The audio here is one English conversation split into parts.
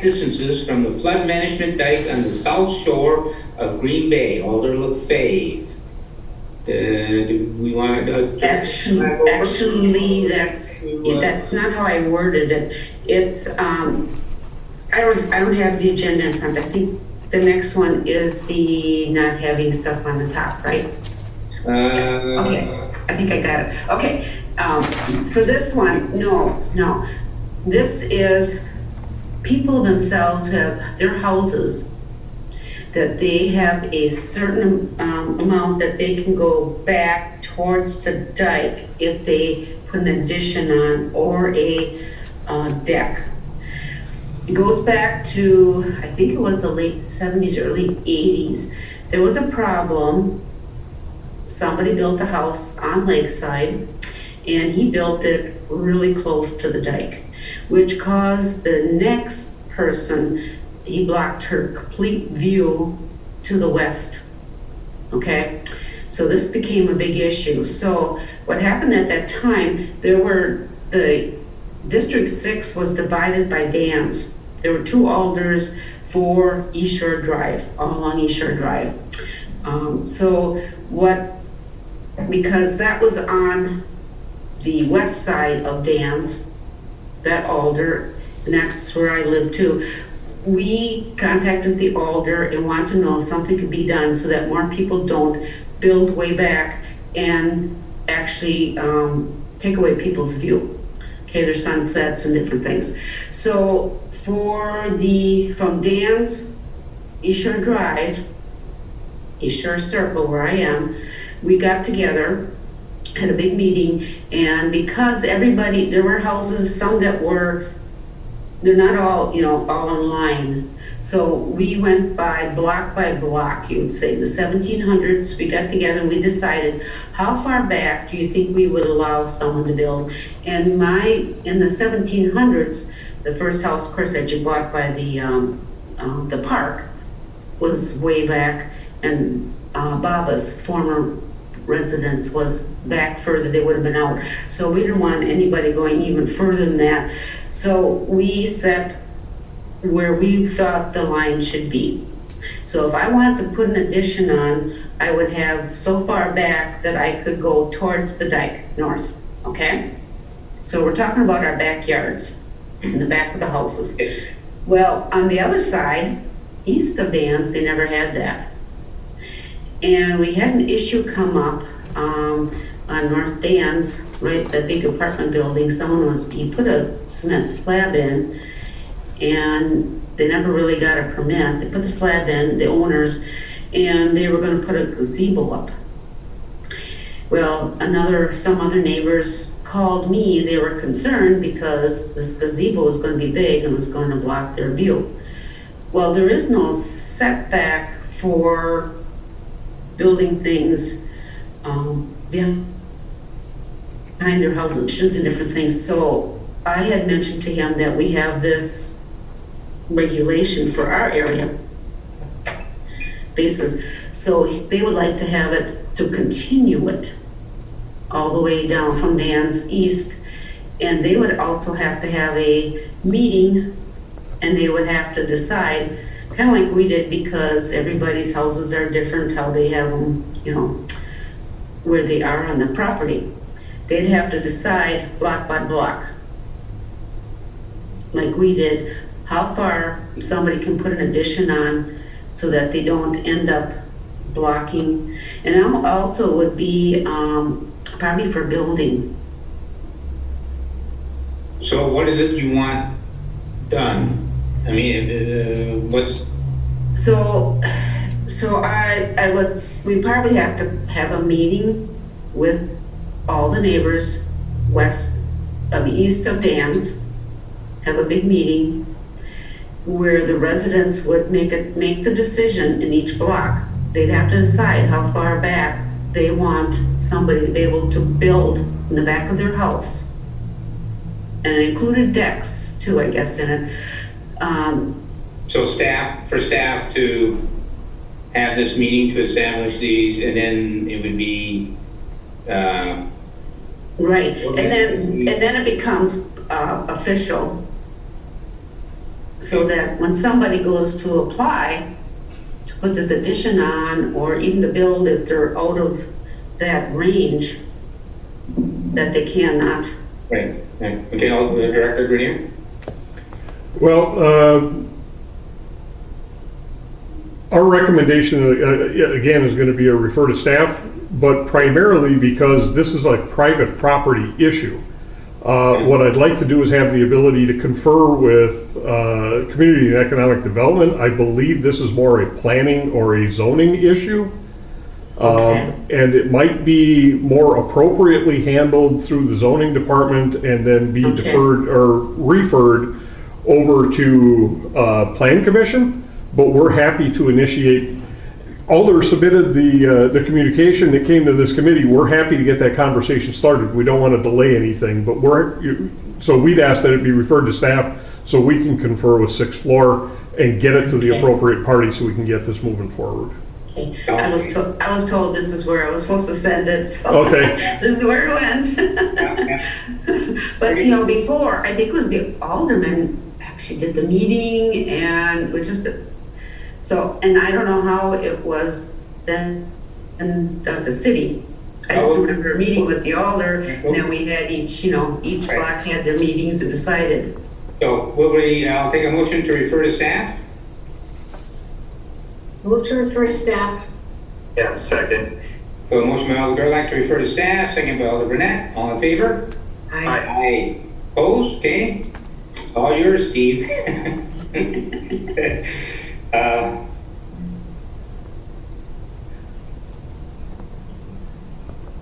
distances from the flood management dike on the south shore of Green Bay, Alderlook Fave. Do we want to... Actually, that's not how I worded it. It's, I don't have the agenda in front. I think the next one is the not having stuff on the top, right? Okay, I think I got it. Okay, for this one, no. This is people themselves have their houses that they have a certain amount that they can go back towards the dike if they put an addition on or a deck. It goes back to, I think it was the late 70s, early 80s. There was a problem. Somebody built a house on Lakeside, and he built it really close to the dike, which caused the next person, he blocked her complete view to the west. Okay, so this became a big issue. So what happened at that time, the District 6 was divided by dams. There were 2 alders for East Shore Drive, all along East Shore Drive. Because that was on the west side of dams, that alder, and that's where I live too. We contacted the alder and want to know if something could be done so that more people don't build way back and actually take away people's view. Okay, there's sunsets and different things. So from Dan's East Shore Drive, East Shore Circle where I am, we got together, had a big meeting, and because everybody, there were houses, some that were, they're not all, all in line. So we went by block, you would say, the 1700s. We got together and we decided how far back do you think we would allow someone to build. And in the 1700s, the first house, of course, that you bought by the park was way back, and Baba's former residence was back further. They would have been out. So we didn't want anybody going even further than that. So we set where we thought the line should be. So if I wanted to put an addition on, I would have so far back that I could go towards the dike, north, okay? So we're talking about our backyards in the back of the houses. Well, on the other side, east of Dan's, they never had that. And we had an issue come up on North Dan's, right, that big apartment building. He put a cement slab in, and they never really got a permit. They put the slab in, the owners, and they were going to put a gazebo up. Well, some other neighbors called me. They were concerned because this gazebo was going to be big and was going to block their view. Well, there is no setback for building things behind their houses and different things. So I had mentioned to him that we have this regulation for our area basis. So they would like to have it, to continue it all the way down from Dan's east. And they would also have to have a meeting, and they would have to decide, kind of like we did, because everybody's houses are different, how they have them, where they are on the property. They'd have to decide block by block, like we did, how far somebody can put an addition on so that they don't end up blocking. And also would be probably for building. So what is it you want done? I mean, what's... So we probably have to have a meeting with all the neighbors east of Dan's, have a big meeting where the residents would make the decision in each block. They'd have to decide how far back they want somebody to be able to build in the back of their house. And it included decks too, I guess, in it. So for staff to have this meeting to establish these, and then it would be right, and then it becomes official. so that when somebody goes to apply to put this addition on, or even to build if they're out of that range, that they cannot. Right. Okay, Director Grenier? Well, our recommendation, again, is going to be a refer to staff, but primarily because this is a private property issue. What I'd like to do is have the ability to confer with Community and Economic Development. I believe this is more a planning or a zoning issue. And it might be more appropriately handled through the zoning department and then be deferred or referred over to Plan Commission. But we're happy to initiate. Alder submitted the communication that came to this committee. We're happy to get that conversation started. We don't want to delay anything, but so we'd ask that it be referred to staff so we can confer with Sixth Floor and get it to the appropriate party so we can get this moving forward. Okay. I was told this is where I was supposed to send it, so this is where it went. But before, I think it was the alderman actually did the meeting, and we just and I don't know how it was then in the city. I just remember a meeting with the alder, and then we had each block had their meetings and decided. So I'll take a motion to refer to staff. Move to refer to staff. Yeah, second. So a motion by Alder Gerlach to refer to staff, second by Alder Burnett. All in favor? Aye. Aye. Opposed? Okay. All yours, Steve.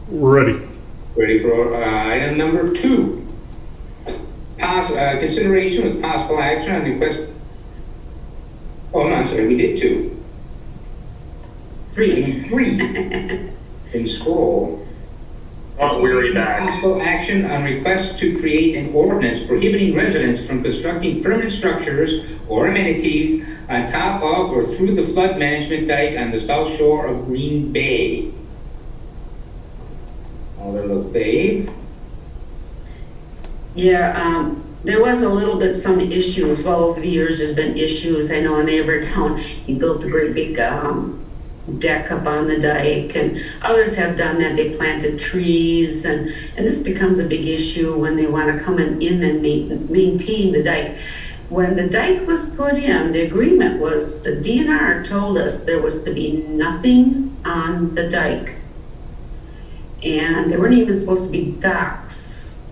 We're ready. Ready for item number 2. Consideration with possible action on the request. Oh, no, I'm sorry, we did 2. 3. In scroll. Oh, weary back. Possible action on request to create an ordinance prohibiting residents from constructing permanent structures or amenities on top of or through the flood management dike on the south shore of Green Bay. Alder LaFave. Yeah, there was a little bit some issues. Well, over the years, there's been issues. I know in Abertown, he built a great big deck up on the dike, and others have done that. They planted trees, and this becomes a big issue when they want to come in and maintain the dike. When the dike was put in, the agreement was the DNR told us there was to be nothing on the dike, and there weren't even supposed to be docks.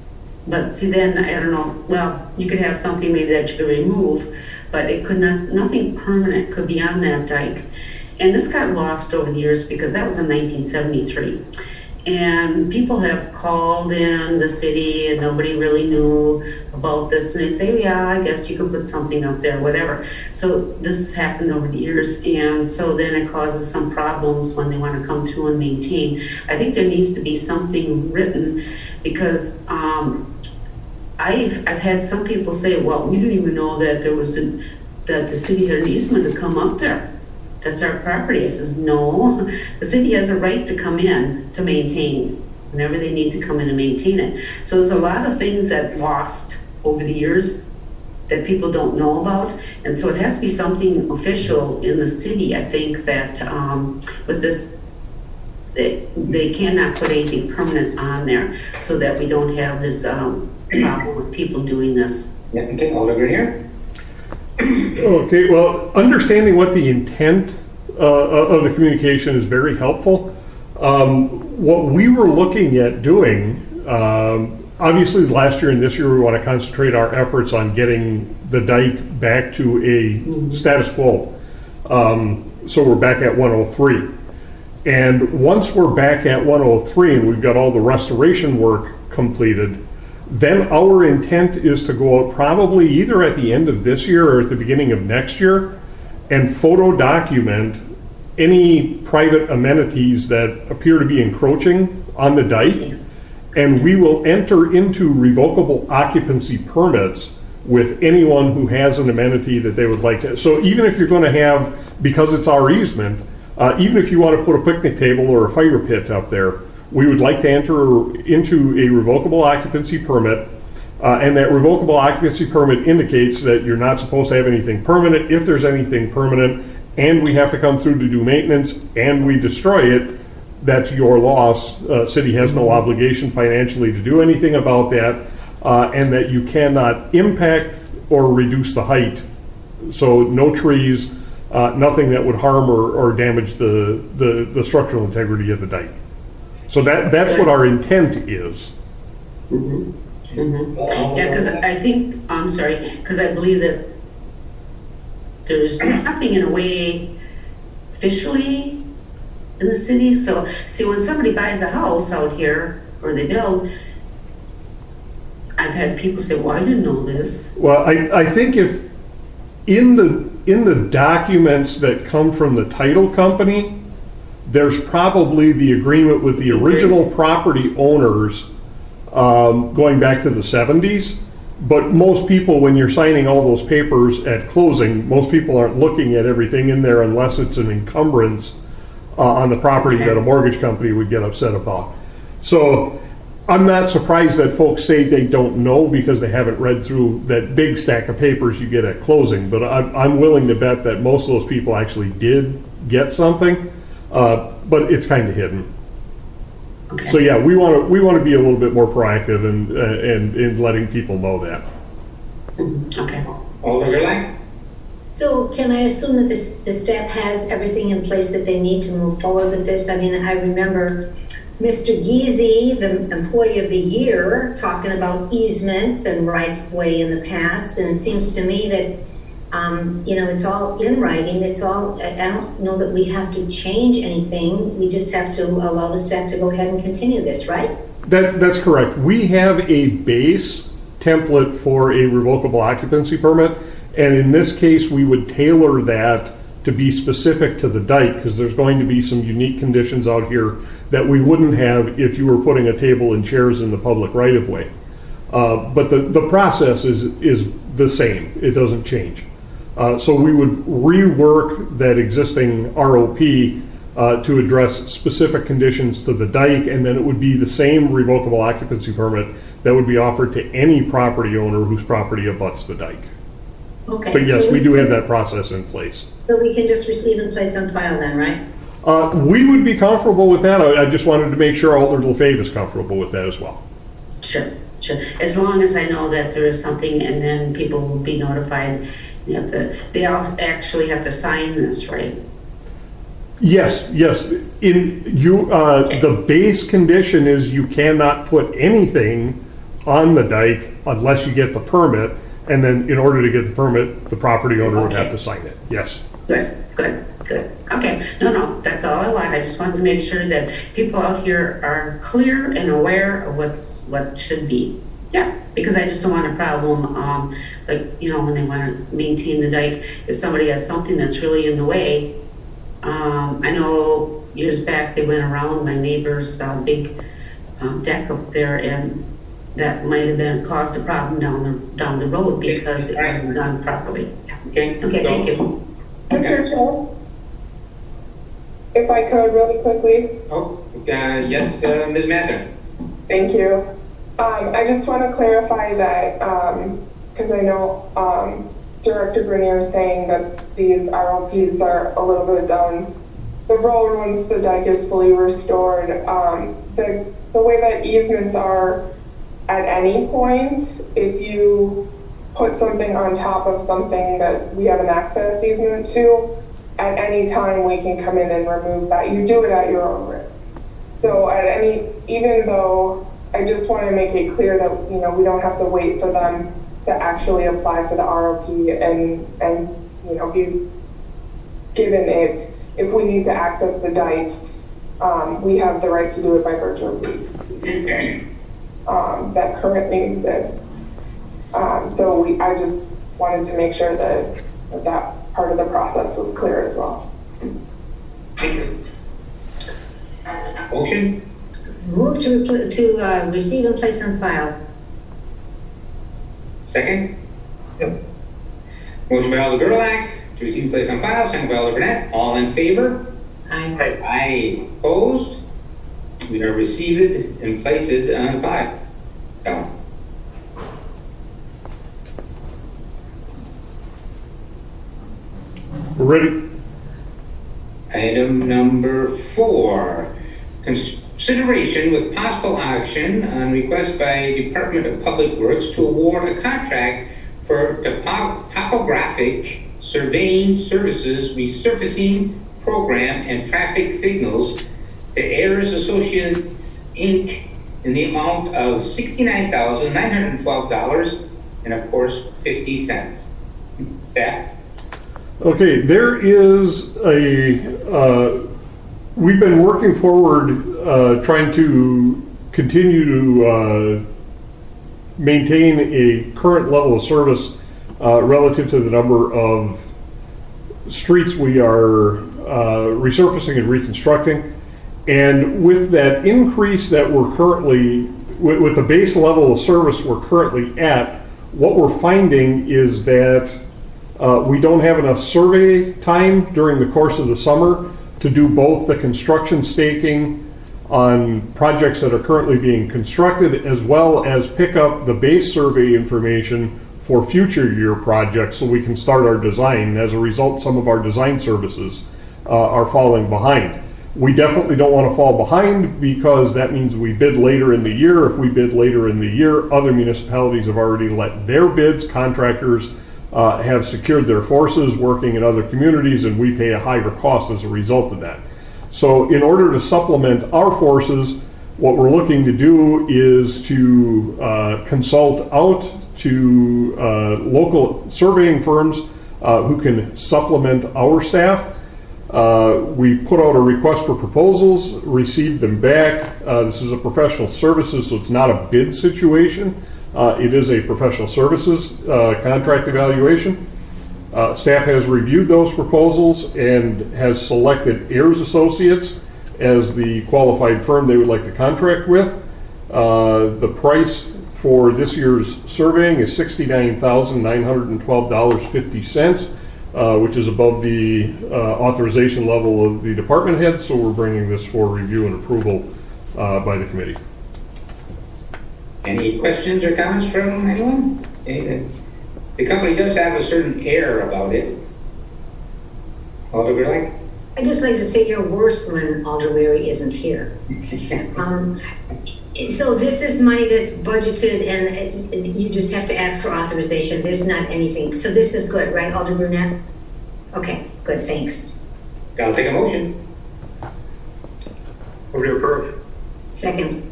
But see, then I don't know. Well, you could have something maybe that you could remove, but it could not. Nothing permanent could be on that dike. And this got lost over the years because that was in 1973. And people have called in the city and nobody really knew about this. And they say, yeah, I guess you could put something up there, whatever. So this happened over the years. And so then it causes some problems when they want to come through and maintain. I think there needs to be something written because I've had some people say, well, we didn't even know that that the city had an easement to come up there. That's our property. I says, no, the city has a right to come in to maintain whenever they need to come in and maintain it. So there's a lot of things that lost over the years that people don't know about. And so it has to be something official in the city. I think that with this, they cannot put anything permanent on there so that we don't have this problem with people doing this. Yeah, okay, Alder Grenier. Okay, well, understanding what the intent of the communication is very helpful. What we were looking at doing, obviously last year and this year we want to concentrate our efforts on getting the dike back to a status quo. So we're back at 103. And once we're back at 103 and we've got all the restoration work completed, then our intent is to go out probably either at the end of this year or at the beginning of next year and photo document any private amenities that appear to be encroaching on the dike. And we will enter into revocable occupancy permits with anyone who has an amenity that they would like to. So even if you're going to have, because it's our easement, even if you want to put a picnic table or a fire pit up there, we would like to enter into a revocable occupancy permit And that revocable occupancy permit indicates that you're not supposed to have anything permanent. If there's anything permanent and we have to come through to do maintenance and we destroy it, that's your loss. City has no obligation financially to do anything about that, and that you cannot impact or reduce the height. So no trees, nothing that would harm or damage the structural integrity of the dike. So that's what our intent is. Yeah, because I think, I'm sorry, because I believe that there's something in a way officially in the city. So, see, when somebody buys a house out here, or they build, I've had people say, well, I didn't know this. Well, I think if in the documents that come from the title company, there's probably the agreement with the original property owners going back to the 70s. But most people, when you're signing all those papers at closing, most people aren't looking at everything in there unless it's an encumbrance on the property that a mortgage company would get upset about. So I'm not surprised that folks say they don't know because they haven't read through that big stack of papers you get at closing. But I'm willing to bet that most of those people actually did get something, but it's kind of hidden. Okay. So yeah, we want to be a little bit more proactive in letting people know that. Okay. Alder Gerlach? So can I assume that the staff has everything in place that they need to move forward with this? I mean, I remember Mr. Geezy, the employee of the year, talking about easements and rights of way in the past, and it seems to me that it's all in writing. It's all, I don't know that we have to change anything. We just have to allow the staff to go ahead and continue this, right? That's correct. We have a base template for a revocable occupancy permit, and in this case, we would tailor that to be specific to the dike because there's going to be some unique conditions out here that we wouldn't have if you were putting a table and chairs in the public right-of-way. But the process is the same. It doesn't change. So we would rework that existing ROP to address specific conditions to the dike, and then it would be the same revocable occupancy permit that would be offered to any property owner whose property abuts the dike. Okay. But yes, so we do have that process in place. So we can just receive and place on file then, right? We would be comfortable with that. I just wanted to make sure Alder LaFave is comfortable with that as well. Sure. As long as I know that there is something, and then people will be notified. They all actually have to sign this, right? Yes. The base condition is you cannot put anything on the dike unless you get the permit, and then in order to get the permit, the property owner would have to sign it. Yes. Good. Okay, no, that's all I want. I just wanted to make sure that people out here are clear and aware of what should be. Yeah, because I just don't want a problem, when they want to maintain the dike, if somebody has something that's really in the way. I know years back they went around my neighbor's big deck up there, and that might have been caused a problem down the road because it wasn't done properly. Okay, thank you. Mr. Chair, if I could really quickly. Yes, Ms. Mather. Thank you. I just want to clarify that, because I know Director Grenier is saying that these ROPs are a little bit down the road once the dike is fully restored. The way that easements are at any point, if you put something on top of something that we have an access easement to, at any time we can come in and remove that. You do it at your own risk. So even though I just want to make it clear that, we don't have to wait for them to actually apply for the ROP and be given it. If we need to access the dike, we have the right to do it by virtue of lease that currently exists. So I just wanted to make sure that part of the process was clear as well. Thank you. Motion? Move to receive and place on file. Second? Yep. Motion by Alder Gerlach to receive and place on file, second by Alder Burnett. All in favor? Aye. Aye. Opposed? We are received and placed on file. We're ready. Item number 4, consideration with possible action on request by Department of Public Works to award a contract for topographic surveying services, resurfacing program, and traffic signals to Ayers Associates, Inc. in the amount of $69,912 and of course 50 cents. Staff? Okay, there is we've been working forward trying to continue to maintain a current level of service relative to the number of streets we are resurfacing and reconstructing. And with that increase that we're currently, with the base level of service we're currently at, what we're finding is that we don't have enough survey time during the course of the summer to do both the construction staking on projects that are currently being constructed, as well as pick up the base survey information for future year projects so we can start our design. As a result, some of our design services are falling behind. We definitely don't want to fall behind because that means we bid later in the year. If we bid later in the year, other municipalities have already let their bids. Contractors have secured their forces working in other communities, and we pay a higher cost as a result of that. So in order to supplement our forces, what we're looking to do is to consult out to local surveying firms who can supplement our staff. We put out a request for proposals, received them back. This is a professional services, so it's not a bid situation. It is a professional services contract evaluation. Staff has reviewed those proposals and has selected Ayers Associates as the qualified firm they would like to contract with. The price for this year's surveying is $69,912.50, which is above the authorization level of the department head, so we're bringing this for review and approval by the committee. Any questions or comments from anyone? The company does have a certain air about it. Alder Gerlach? I'd just like to say you're worse when Alder Weary isn't here. So this is money that's budgeted and you just have to ask for authorization. There's not anything. So this is good, right, Alder Brunette? Okay, good, thanks. I'll take a motion. Move to approve. Second.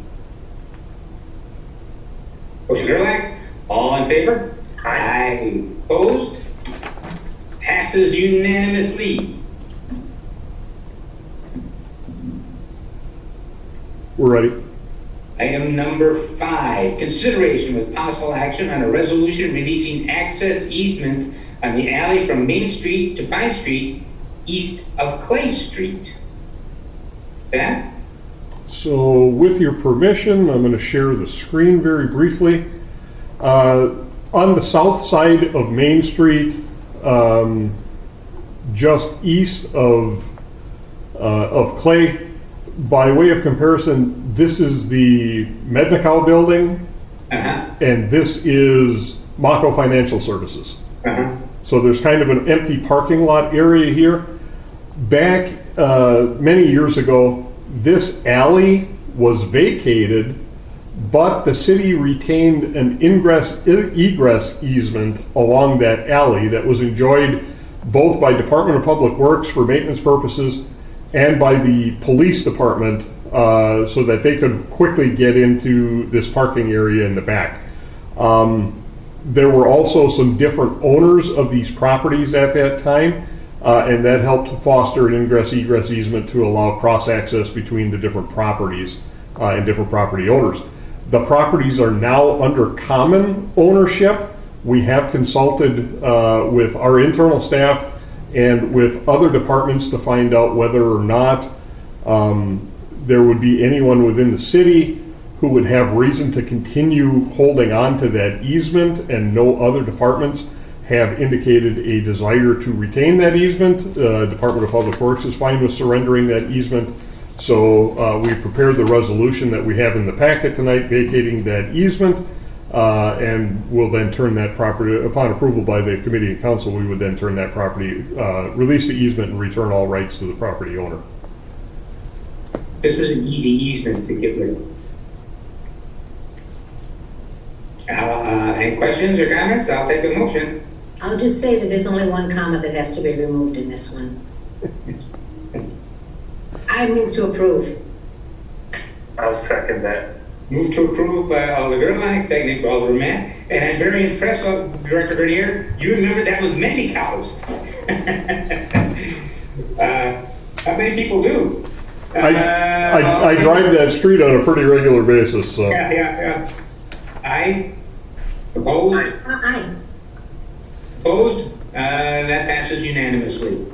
Motion Gerlach, all in favor? Aye. Opposed? Passes unanimously. We're ready. Item number 5, consideration with possible action on a resolution releasing access easement on the alley from Main Street to 5th Street east of Clay Street. Staff? So with your permission, I'm going to share the screen very briefly. On the south side of Main Street, just east of Clay, by way of comparison, this is the Mednicow building, and this is Mako Financial Services. So there's kind of an empty parking lot area here. Back many years ago, this alley was vacated, but the city retained an egress easement along that alley that was enjoyed both by Department of Public Works for maintenance purposes and by the police department so that they could quickly get into this parking area in the back. There were also some different owners of these properties at that time, and that helped foster an ingress-egress easement to allow cross-access between the different properties and different property owners. The properties are now under common ownership. We have consulted with our internal staff and with other departments to find out whether or not there would be anyone within the city who would have reason to continue holding on to that easement, and no other departments have indicated a desire to retain that easement. Department of Public Works is fine with surrendering that easement. So we've prepared the resolution that we have in the packet tonight vacating that easement. And we'll then turn that property, upon approval by the committee and council, we would then turn that property, release the easement and return all rights to the property owner. This is an easy easement to get rid of. Any questions or comments? I'll take a motion. I'll just say that there's only one comma that has to be removed in this one. I move to approve. I'll second that. Move to approve by Alder Gerlach, seconded by Alder Matt. And I'm very impressed with Director Bernier. You remember that was many cows. How many people do? I drive that street on a pretty regular basis, so. Yeah. Aye. Opposed? Aye. Opposed? That passes unanimously.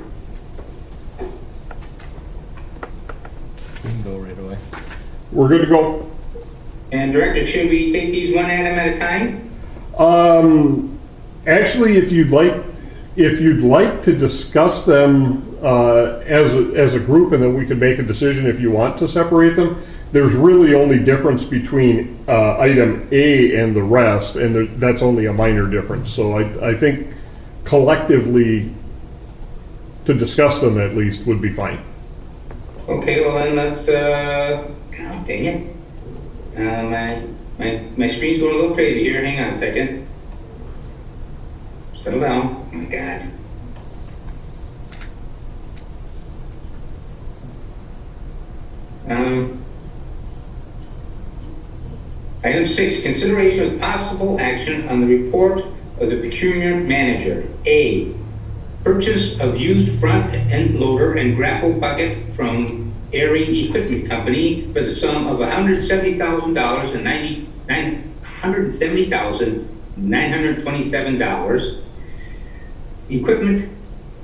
We can go right away. We're good to go. And Director, should we take these one item at a time? Actually, if you'd like to discuss them as a group, and then we could make a decision if you want to separate them. There's really only difference between item A and the rest, and that's only a minor difference. So I think collectively, to discuss them at least, would be fine. Okay, well then let's, God dang it. My screen's going a little crazy here. Hang on a second. Settle down. Oh my God. Item 6, consideration of possible action on the report of the procurement manager. A, purchase of used front end loader and grapple bucket from Airing Equipment Company for the sum of $170,000 and $170,927. Equipment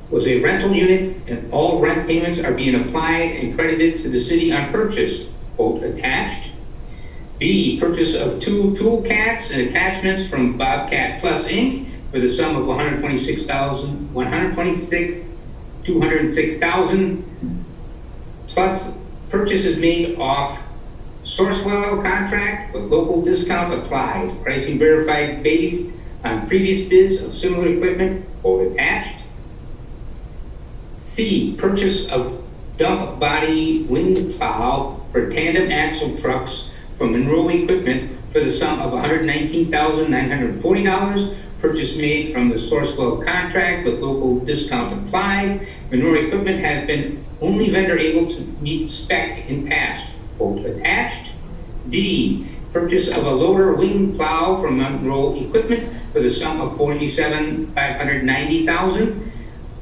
was a rental unit, and all rent payments are being applied and credited to the city on purchase. Quote attached. B, purchase of 2 tool cats and attachments from Bobcat Plus Inc. for the sum of $206,000 plus purchases made off Sourcewell contract with local discount applied. Pricing verified based on previous bids of similar equipment. Quote attached. C, purchase of dump body wing plow for tandem axle trucks from Monroe Equipment for the sum of $119,940. Purchase made from the Sourcewell contract with local discount applied. Monroe Equipment has been only vendor able to meet spec in past. Quote attached. D, purchase of a loader wing plow from Monroe Equipment for the sum of $47,590,000.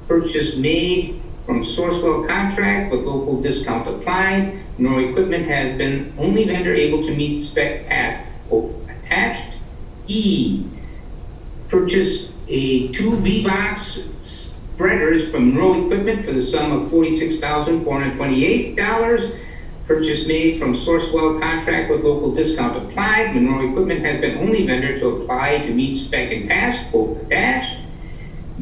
Purchase made from Sourcewell contract with local discount applied. Monroe Equipment has been only vendor able to meet spec past. Quote attached. E, purchase a 2 V-Box spreaders from Monroe Equipment for the sum of $46,428. Purchase made from Sourcewell contract with local discount applied. Monroe Equipment has been only vendor to apply to meet spec and pass. Quote attached.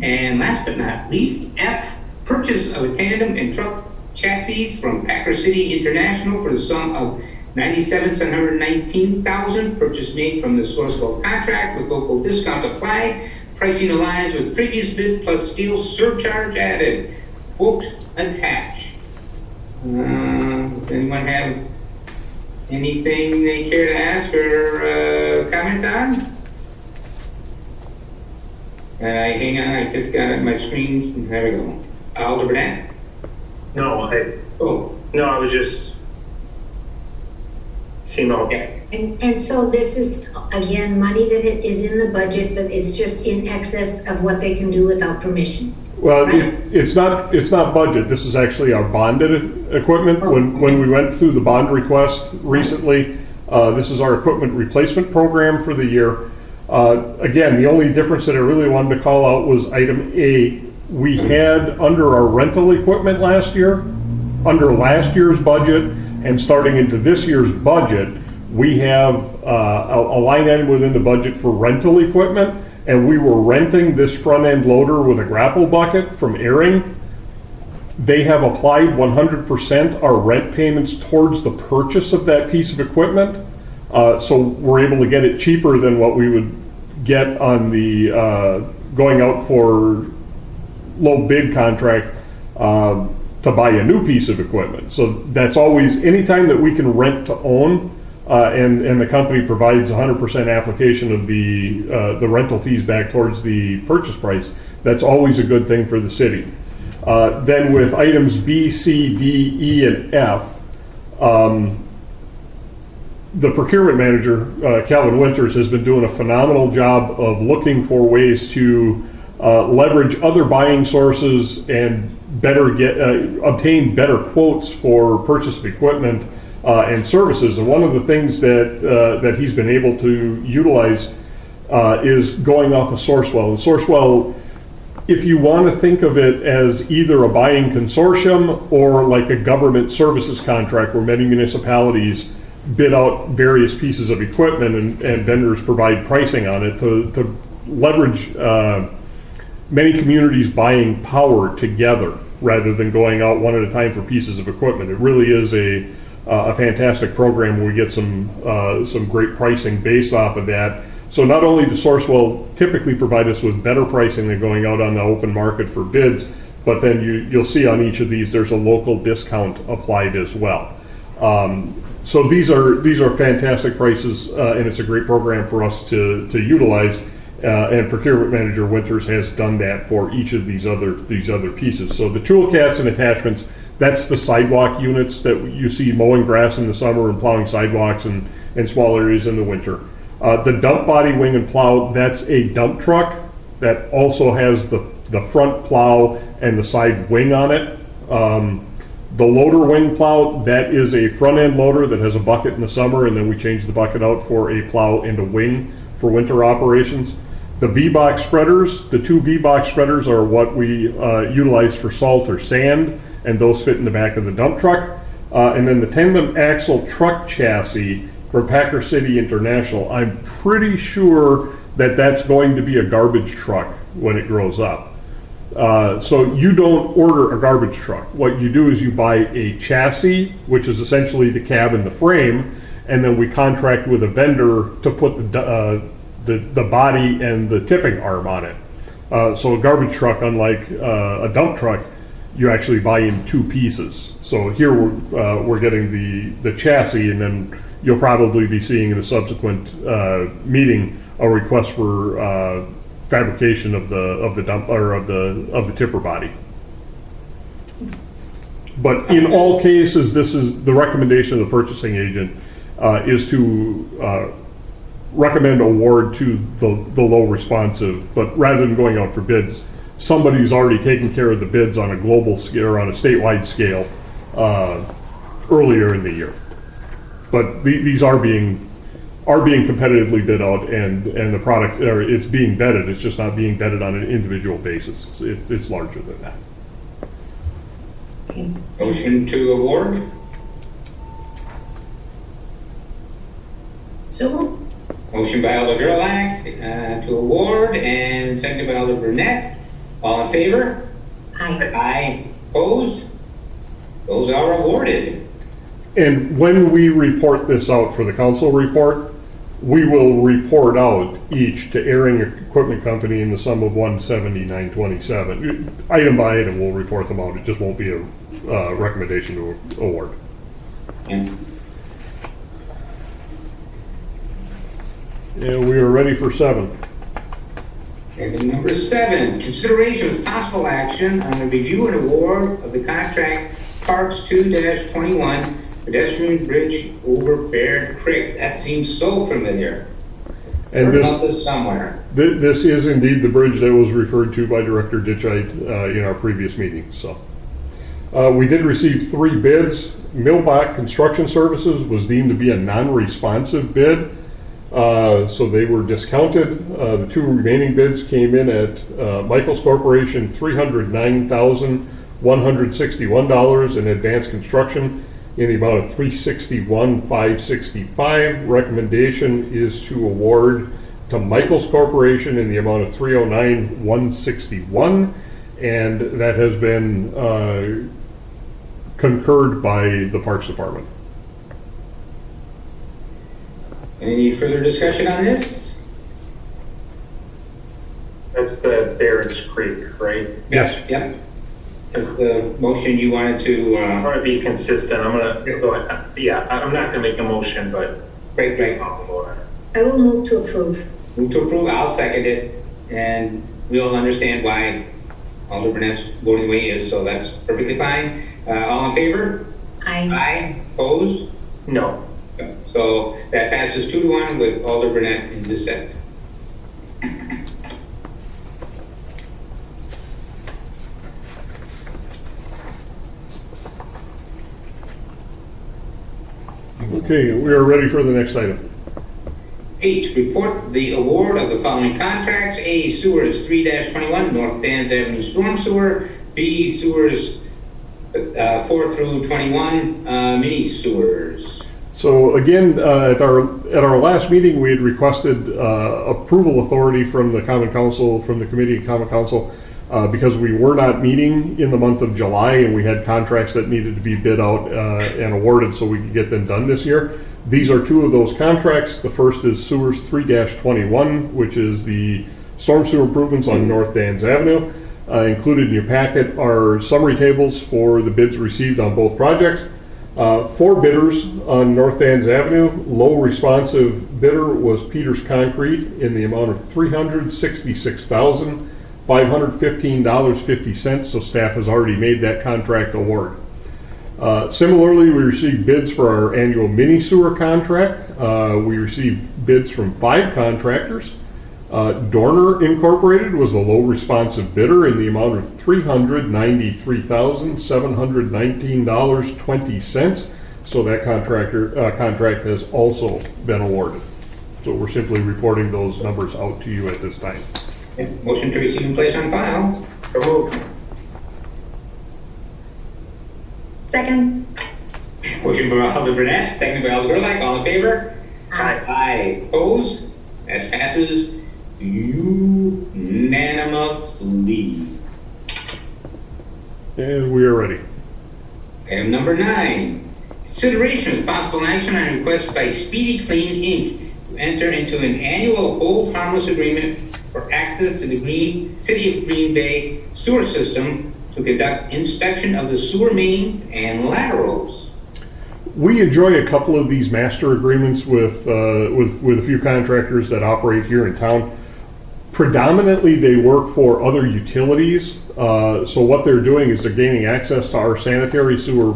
And last but not least, F, purchase of a tandem and truck chassis from Packer City International for the sum of $97,719,000. Purchase made from the Sourcewell contract with local discount applied. Pricing aligns with previous bid plus steel surcharge added. Quote attached. Does anyone have anything they care to ask or comment on? Hang on, I just got it on my screen. There we go. Alder Burnett? No, I was just seeing okay. And so this is, again, money that is in the budget, but it's just in excess of what they can do without permission. Well, right? it's not budget. This is actually our bonded equipment. When we went through the bond request recently, this is our equipment replacement program for the year. Again, the only difference that I really wanted to call out was item A. We had under our rental equipment last year, under last year's budget, and starting into this year's budget, we have a line item within the budget for rental equipment, and we were renting this front end loader with a grapple bucket from Airing. They have applied 100% our rent payments towards the purchase of that piece of equipment. So we're able to get it cheaper than what we would get on the going out for low bid contract to buy a new piece of equipment. So that's always, anytime that we can rent to own, and the company provides 100% application of the rental fees back towards the purchase price, that's always a good thing for the city. Then with items B, C, D, E, and F, the procurement manager, Calvin Winters, has been doing a phenomenal job of looking for ways to leverage other buying sources and obtain better quotes for purchase of equipment and services. And one of the things that he's been able to utilize is going off a Sourcewell. And Sourcewell, if you want to think of it as either a buying consortium or like a government services contract where many municipalities bid out various pieces of equipment and vendors provide pricing on it to leverage many communities buying power together rather than going out one at a time for pieces of equipment. It really is a fantastic program where we get some great pricing based off of that. So not only does Sourcewell typically provide us with better pricing than going out on the open market for bids, but then you'll see on each of these there's a local discount applied as well. So these are fantastic prices, and it's a great program for us to utilize. And Procurement Manager Winters has done that for each of these other pieces. So the toolkits and attachments, that's the sidewalk units that you see mowing grass in the summer and plowing sidewalks and small areas in the winter. The dump body wing and plow, that's a dump truck that also has the front plow and the side wing on it. The loader wing plow, that is a front end loader that has a bucket in the summer, and then we change the bucket out for a plow and a wing for winter operations. The V-box spreaders, the two V-box spreaders are what we utilize for salt or sand, and those fit in the back of the dump truck. And then the tandem axle truck chassis from Packer City International, I'm pretty sure that that's going to be a garbage truck when it grows up. So you don't order a garbage truck. What you do is you buy a chassis, which is essentially the cab and the frame, and then we contract with a vendor to put the body and the tipping arm on it. So a garbage truck, unlike a dump truck, you actually buy in two pieces. So here we're getting the chassis, and then you'll probably be seeing in a subsequent meeting a request for fabrication of the dump or of the tipper body. But in all cases, this is the recommendation of the purchasing agent is to recommend award to the low responsive, but rather than going out for bids, somebody's already taken care of the bids on a global scale or on a statewide scale earlier in the year. But these are being competitively bid out, and the product, or it's being vetted. It's just not being vetted on an individual basis. It's larger than that. Okay. Motion to award? So, Motion by Alder Gerlach to award, and seconded by Alder Burnett. All in favor? aye. Aye. Opposed? Those are awarded. And when we report this out for the council report, we will report out each to Airing Equipment Company in the sum of $179.27. Item by item, we'll report them out. It just won't be a recommendation to award. Yeah. And we are ready for 7. Item number 7, consideration of possible action on the review and award of the contract Parks 2-21 pedestrian bridge over Bear Creek. That seems so familiar. And this somewhere. This is indeed the bridge that was referred to by Director Ditchite in our previous meeting. So we did receive 3 bids. Millbach Construction Services was deemed to be a non-responsive bid, so they were discounted. The 2 remaining bids came in at Michaels Corporation, $309,161, and Advanced Construction in the amount of $361,565. Recommendation is to award to Michaels Corporation in the amount of $309,161, and that has been concurred by the Parks Department. Any further discussion on this? That's the Barrett's Creek, right? Yes. Yep. That's the motion you wanted to, I want to be consistent. I'm not gonna make a motion, but great. I'll vote on it. I will move to approve. Move to approve, I'll second it, and we all understand why Alder Burnett's voting the way he is, so that's perfectly fine. All in favor? Aye. Aye. Opposed? No. So that passes 2-1 with Alder Burnett in dissent. Okay, we are ready for the next item. 8, report the award of the following contracts. A, sewers 3-21, North Dan's Avenue Storm Sewer. B, sewers 4 through 21, mini sewers. So again, at our last meeting, we had requested approval authority from the Common Council, from the Committee of Common Council, because we were not meeting in the month of July and we had contracts that needed to be bid out and awarded so we could get them done this year. These are 2 of those contracts. The first is sewers 3-21, which is the storm sewer improvements on North Dan's Avenue. Included in your packet are summary tables for the bids received on both projects. 4 bidders on North Dan's Avenue. Low responsive bidder was Peters Concrete in the amount of $366,515.50, so staff has already made that contract award. Similarly, we received bids for our annual mini sewer contract. We received bids from 5 contractors. Dorner Incorporated was the low responsive bidder in the amount of $393,719.20. So that contract has also been awarded. So we're simply reporting those numbers out to you at this time. Motion to receive and place on file. So moved. Second. Motion by Alder Burnett, second by Alder Gerlach. All in favor? Aye. Aye. Opposed? That passes unanimously. And we are ready. Item number 9. Consideration of possible action on request by Speedy Clean Inc. to enter into an annual hold harmless agreement for access to the City of Green Bay sewer system to conduct inspection of the sewer mains and laterals. We enjoy a couple of these master agreements with a few contractors that operate here in town. Predominantly, they work for other utilities. So what they're doing is they're gaining access to our sanitary sewer.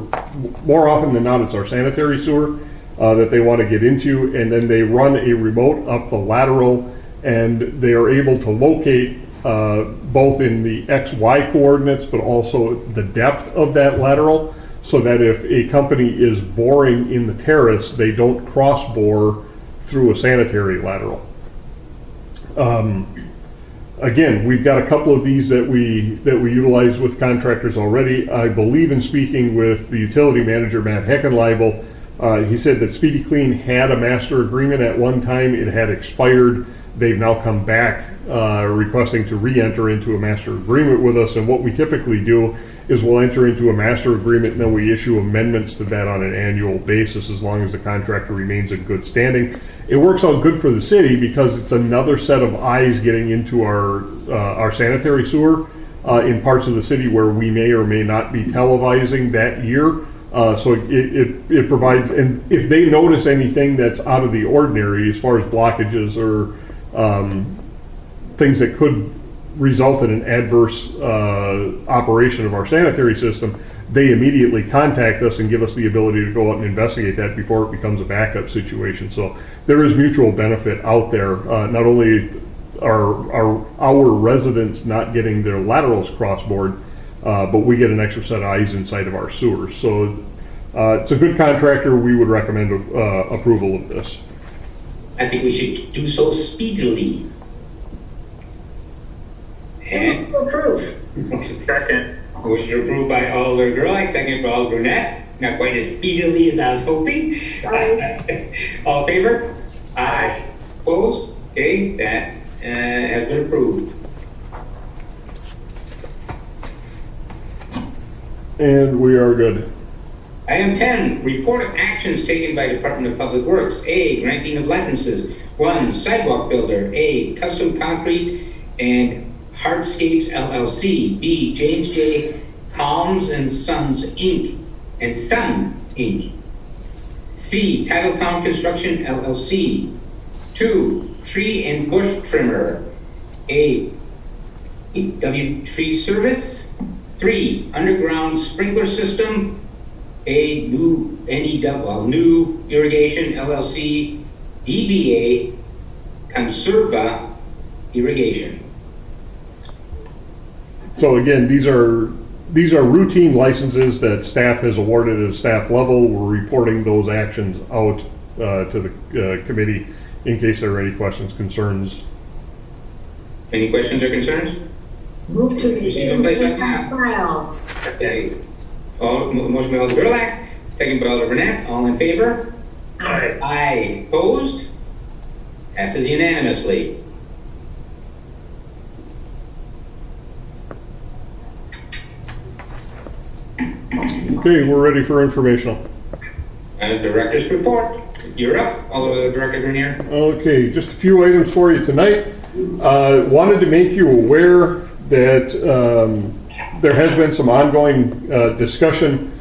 More often than not, it's our sanitary sewer that they want to get into, and then they run a remote up the lateral, and they are able to locate both in the XY coordinates, but also the depth of that lateral, so that if a company is boring in the terrace, they don't cross bore through a sanitary lateral. Again, we've got a couple of these that we utilize with contractors already. I believe in speaking with the utility manager, Matt Heckenleibel, he said that Speedy Clean had a master agreement at one time. It had expired. They've now come back requesting to re-enter into a master agreement with us. And what we typically do is we'll enter into a master agreement and then we issue amendments to that on an annual basis as long as the contractor remains in good standing. It works out good for the city because it's another set of eyes getting into our sanitary sewer in parts of the city where we may or may not be televising that year. So it provides, and if they notice anything that's out of the ordinary as far as blockages or things that could result in an adverse operation of our sanitary system, they immediately contact us and give us the ability to go out and investigate that before it becomes a backup situation. So there is mutual benefit out there. Not only are our residents not getting their laterals cross-bored, but we get an extra set of eyes inside of our sewers. So it's a good contractor. We would recommend approval of this. I think we should do so speedily. And Approve. Second. motion approved by Alder Gerlach, second by Alder Burnett. Not quite as speedily as I was hoping. Aye. All in favor? Aye. Opposed? Okay, that has been approved. And we are good. Item 10, report of actions taken by Department of Public Works. A, granting of licenses. 1, sidewalk builder. A, Custom Concrete and Hardscapes LLC. B, James J. Calms and Sons Inc. and Son Inc. C, Titletown Construction LLC. 2, Tree and Bush Trimmer. A, W Tree Service. 3, Underground Sprinkler System. A, New Irrigation LLC. DBA, Conserva Irrigation. So again, these are routine licenses that staff has awarded at a staff level. We're reporting those actions out to the committee in case there are any questions, concerns. Any questions or concerns? Move to receive and place on file. Okay. Motion by Alder Gerlach, second by Alder Burnett. All in favor? Aye. Aye. Opposed? Passes unanimously. Okay, we're ready for informational. Director's report. You're up, Alder Director Grenier. Okay, just a few items for you tonight. Wanted to make you aware that there has been some ongoing discussion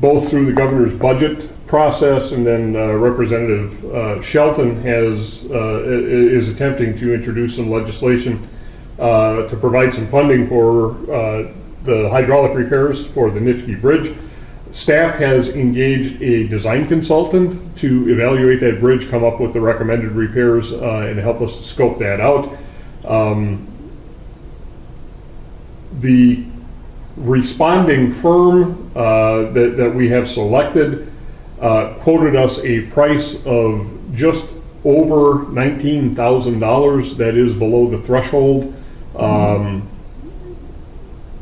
both through the governor's budget process and then Representative Shelton is attempting to introduce some legislation to provide some funding for the hydraulic repairs for the Nitschke Bridge. Staff has engaged a design consultant to evaluate that bridge, come up with the recommended repairs, and help us scope that out. The responding firm that we have selected quoted us a price of just over $19,000. That is below the threshold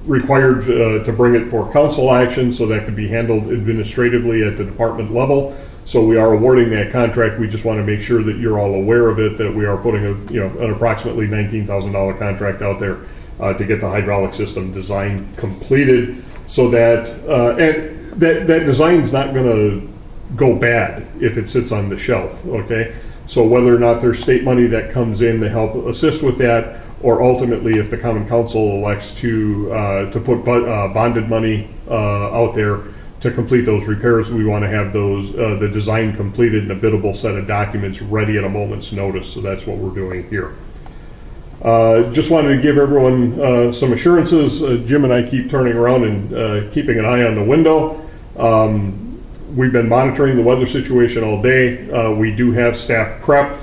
required to bring it for council action, so that could be handled administratively at the department level. So we are awarding that contract. We just want to make sure that you're all aware of it, that we are putting an approximately $19,000 contract out there to get the hydraulic system design completed, so that and that design's not going to go bad if it sits on the shelf. Okay, so whether or not there's state money that comes in to help assist with that, or ultimately if the Common Council elects to put bonded money out there to complete those repairs, we want to have those the design completed and a biddable set of documents ready at a moment's notice. So that's what we're doing here. Just wanted to give everyone some assurances. Jim and I keep turning around and keeping an eye on the window. We've been monitoring the weather situation all day. We do have staff prepped,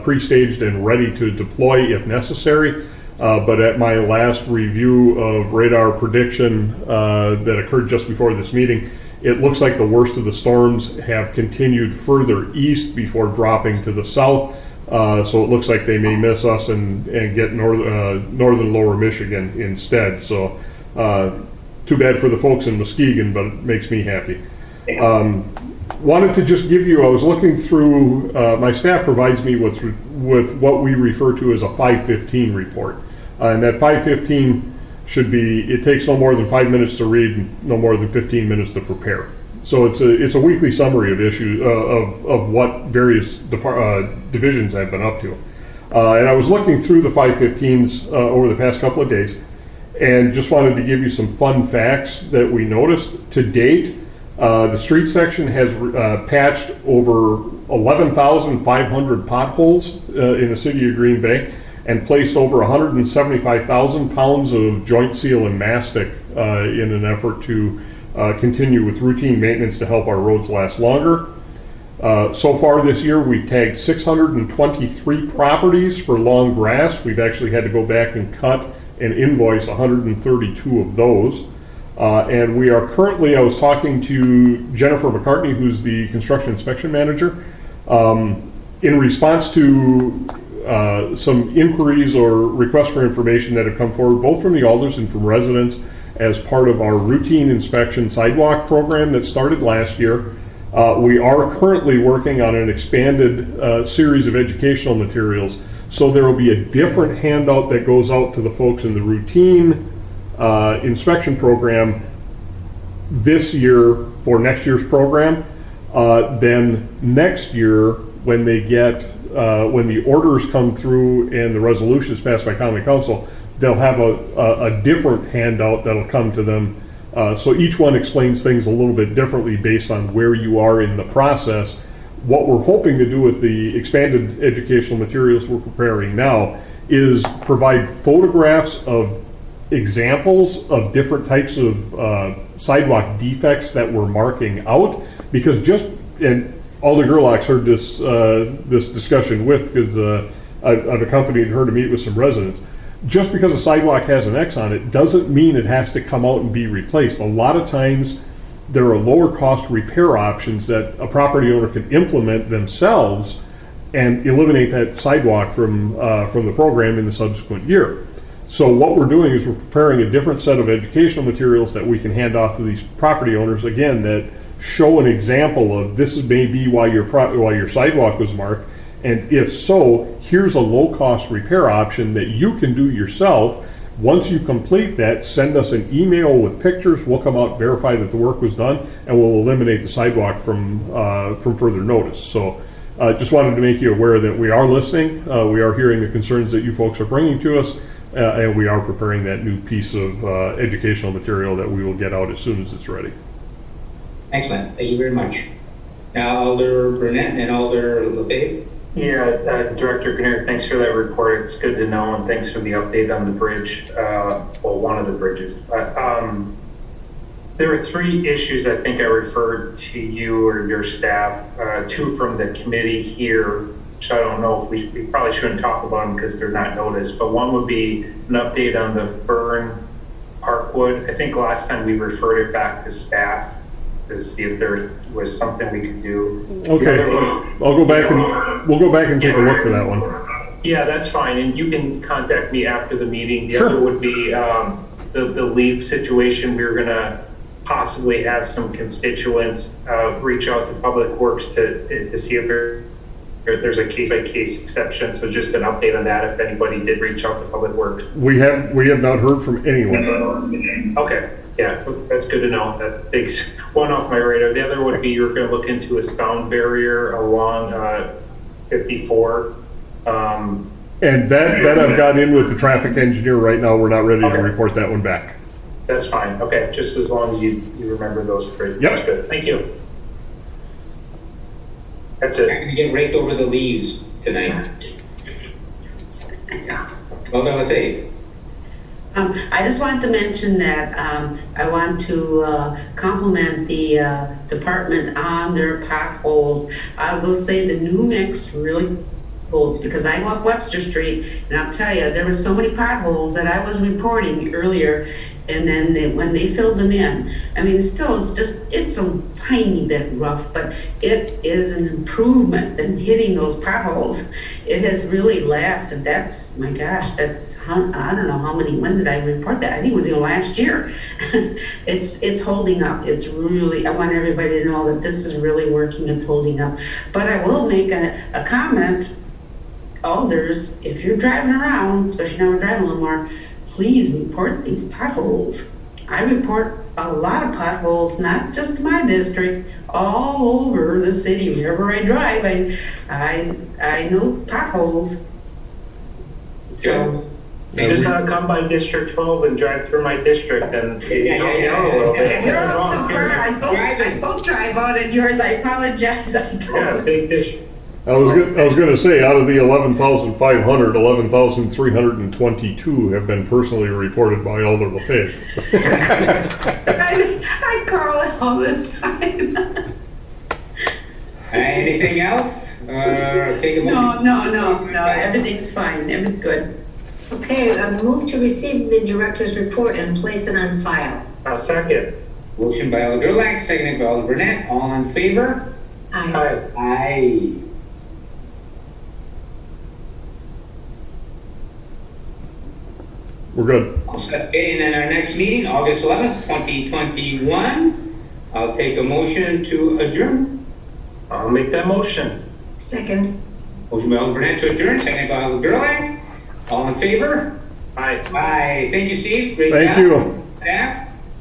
pre-staged and ready to deploy if necessary. But at my last review of radar prediction that occurred just before this meeting, it looks like the worst of the storms have continued further east before dropping to the south. So it looks like they may miss us and get northern lower Michigan instead. So too bad for the folks in Muskegon, but it makes me happy. Wanted to just give you, I was looking through, my staff provides me with what we refer to as a 515 report. And that 515 should be, it takes no more than 5 minutes to read and no more than 15 minutes to prepare. So it's a weekly summary of issues of what various divisions have been up to. And I was looking through the 515s over the past couple of days and just wanted to give you some fun facts that we noticed. To date, the street section has patched over 11,500 potholes in the city of Green Bay and placed over 175,000 pounds of joint seal and mastic in an effort to continue with routine maintenance to help our roads last longer. So far this year, we've tagged 623 properties for long grass. We've actually had to go back and cut and invoice 132 of those. And we are currently, I was talking to Jennifer McCartney, who's the construction inspection manager, in response to some inquiries or requests for information that have come forward, both from the alders and from residents, as part of our routine inspection sidewalk program that started last year. We are currently working on an expanded series of educational materials. So there will be a different handout that goes out to the folks in the routine inspection program this year for next year's program. Then next year, when they get, when the orders come through and the resolution is passed by common council, they'll have a different handout that'll come to them. So each one explains things a little bit differently based on where you are in the process. What we're hoping to do with the expanded educational materials we're preparing now is provide photographs of examples of different types of sidewalk defects that we're marking out, because and Alder Gerlach's heard this this discussion with, because I've accompanied her to meet with some residents. Just because a sidewalk has an X on it doesn't mean it has to come out and be replaced. A lot of times there are lower cost repair options that a property owner can implement themselves and eliminate that sidewalk from the program in the subsequent year. So what we're doing is we're preparing a different set of educational materials that we can hand off to these property owners, again, that show an example of this is maybe why your sidewalk was marked, and if so, here's a low-cost repair option that you can do yourself. Once you complete that, send us an email with pictures. We'll come out, verify that the work was done, and we'll eliminate the sidewalk from further notice. So just wanted to make you aware that we are listening. We are hearing the concerns that you folks are bringing to us, and we are preparing that new piece of educational material that we will get out as soon as it's ready. Excellent. Thank you very much. Now, Alder Burnett and Alder LaFave. Yeah, Director Grenier, thanks for that report. It's good to know, and thanks for the update on the bridge, well, one of the bridges. There were 3 issues I think I referred to you or your staff, 2 from the committee here, which I don't know if we probably shouldn't talk about them because they're not noticed, but one would be an update on the Fern Parkwood. I think last time we referred it back to staff to see if there was something we could do. Okay, I'll go back and we'll go back and take a look for that one. Yeah, that's fine, and you can contact me after the meeting. The Sure. other would be the leaf situation. We're gonna possibly have some constituents reach out to Public Works to see if there's a case-by-case exception. So just an update on that if anybody did reach out to Public Works. We have not heard from anyone. Okay. Yeah, that's good to know. That takes one off my radar. The other would be you're going to look into a sound barrier along 54. And that I've got in with the traffic engineer right now. We're not ready to report that one back. That's fine. Okay, just as long as you remember those 3. Yep. That's good. Thank you. That's I'm it. going to get raked over the leaves tonight. Well done, LaFave. I just wanted to mention that I want to compliment the department on their potholes. I will say the new mix really holds, because I go up Webster Street, and I'll tell you, there were so many potholes that I was reporting earlier, and then when they filled them in, I mean, still it's a tiny bit rough, but it is an improvement than hitting those potholes. It has really lasted. That's, my gosh, that's, I don't know how many, when did I report that? I think it was last year. It's holding up. It's really, I want everybody to know that this is really working. It's holding up. But I will make a comment. Alders, if you're driving around, especially now we're driving a little more, please report these potholes. I report a lot of potholes, not just my district, all over the city. Wherever I drive, I know potholes. So You just gotta come by District 12 and drive through my district, and you know a little bit. you're up so far. I both drive out in yours. I apologize. Yeah, big district. I was going to say, out of the 11,500, 11,322 have been personally reported by Alder LaFave. I call it all the time. Anything else? Take a motion. No. Everything's fine. Everything's good. Okay, I move to receive the director's report and place it on file. I'll second. Motion by Alder Gerlach, seconded by Alder Burnett. All in favor? Aye. Aye. We're good. Okay, and then our next meeting, August 11th, 2021. I'll take a motion to adjourn. I'll make that motion. Second. Motion by Alder Burnett to adjourn, seconded by Alder Gerlach. All in favor? Aye. Aye. Thank you, Steve. Great Thank job. you.